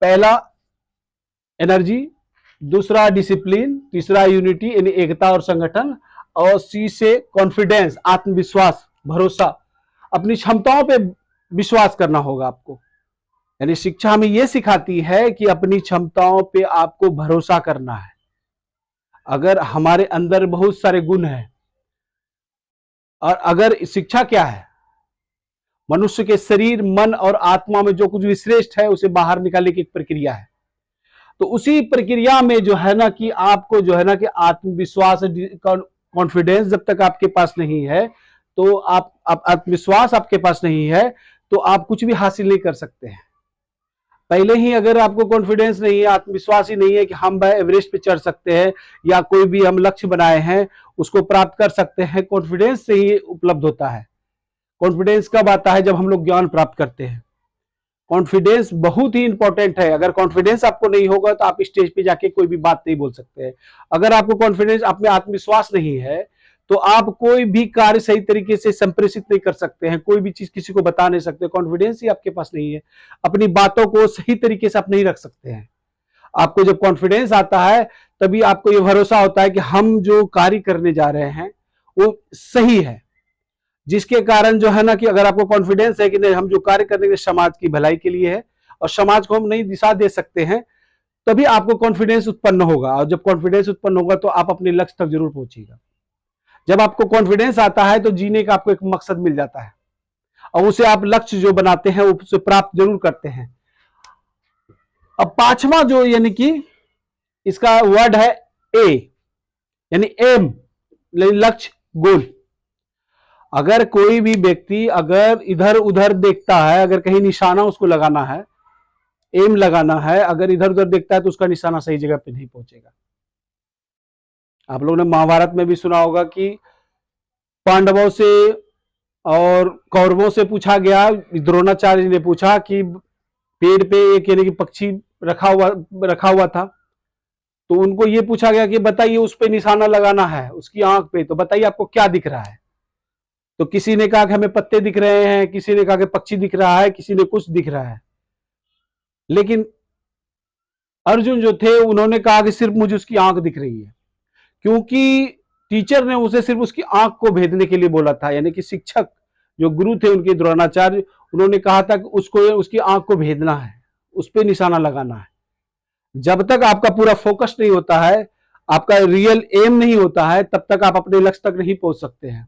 पहला एनर्जी, दूसरा डिसिप्लिन, तीसरा यूनिटी यानी एकता और संगठन, और सी से कॉन्फिडेंस, आत्मविश्वास, भरोसा, अपनी क्षमताओं पे विश्वास करना होगा आपको। यानी शिक्षा हमें यह सिखाती है कि अपनी क्षमताओं पे आपको भरोसा करना है। अगर हमारे अंदर बहुत सारे गुण हैं, और अगर शिक्षा क्या है, मनुष्य के शरीर, मन और आत्मा में जो कुछ भी श्रेष्ठ है उसे बाहर निकालने की एक प्रक्रिया है। तो उसी प्रक्रिया में जो है ना कि आपको जो है ना कि आत्मविश्वास, कॉन्फिडेंस जब तक आपके पास नहीं है, तो आप आत्मविश्वास आपके पास नहीं है तो आप कुछ भी हासिल नहीं कर सकते हैं। पहले ही अगर आपको कॉन्फिडेंस नहीं है, आत्मविश्वास ही नहीं है कि हम एवरेस्ट पे चढ़ सकते हैं या कोई भी हम लक्ष्य बनाए हैं उसको प्राप्त कर सकते हैं, कॉन्फिडेंस से ही उपलब्ध होता है। कॉन्फिडेंस कब आता है? जब हम लोग ज्ञान प्राप्त करते हैं। कॉन्फिडेंस बहुत ही इंपॉर्टेंट है। अगर कॉन्फिडेंस आपको नहीं होगा तो आप स्टेज पे जाके कोई भी बात नहीं बोल सकते हैं। अगर आपको कॉन्फिडेंस, आप में आत्मविश्वास नहीं है तो आप कोई भी कार्य सही तरीके से संप्रेषित नहीं कर सकते हैं, कोई भी चीज किसी को बता नहीं सकते। कॉन्फिडेंस ही आपके पास नहीं है, अपनी बातों को सही तरीके से आप नहीं रख सकते हैं। आपको जब कॉन्फिडेंस आता है तभी आपको यह भरोसा होता है कि हम जो कार्य करने जा रहे हैं वो सही है, जिसके कारण जो है ना कि अगर आपको कॉन्फिडेंस है कि नहीं, हम जो कार्य करेंगे समाज की भलाई के लिए है और समाज को हम नई दिशा दे सकते हैं, तभी आपको कॉन्फिडेंस उत्पन्न होगा। और जब कॉन्फिडेंस उत्पन्न होगा तो आप अपने लक्ष्य तक जरूर पहुंचेगा। जब आपको कॉन्फिडेंस आता है तो जीने का आपको एक मकसद मिल जाता है और उसे आप लक्ष्य जो बनाते हैं उसे प्राप्त जरूर करते हैं। अब पांचवा जो यानी कि इसका वर्ड है ए, यानी एम, लक्ष्य, गोल। अगर कोई भी व्यक्ति अगर इधर उधर देखता है, अगर कहीं निशाना उसको लगाना है, एम लगाना है, अगर इधर उधर देखता है तो उसका निशाना सही जगह पे नहीं पहुंचेगा। आप लोगों ने महाभारत में भी सुना होगा कि पांडवों से और कौरवों से पूछा गया, द्रोणाचार्य ने पूछा कि पेड़ पे एक यानी कि पक्षी रखा हुआ था, तो उनको ये पूछा गया कि बताइए उस पे निशाना लगाना है उसकी आंख पे, तो बताइए आपको क्या दिख रहा है। तो किसी ने कहा कि हमें पत्ते दिख रहे हैं, किसी ने कहा कि पक्षी दिख रहा है, किसी ने कुछ दिख रहा है। लेकिन अर्जुन जो थे उन्होंने कहा कि सिर्फ मुझे उसकी आंख दिख रही है, क्योंकि टीचर ने उसे सिर्फ उसकी आंख को भेदने के लिए बोला था। यानी कि शिक्षक जो गुरु थे उनके द्रोणाचार्य, उन्होंने कहा था कि उसको उसकी आंख को भेदना है, उस पर निशाना लगाना है। जब तक आपका पूरा फोकस नहीं होता है, आपका रियल एम नहीं होता है, तब तक आप अपने लक्ष्य तक नहीं पहुंच सकते हैं।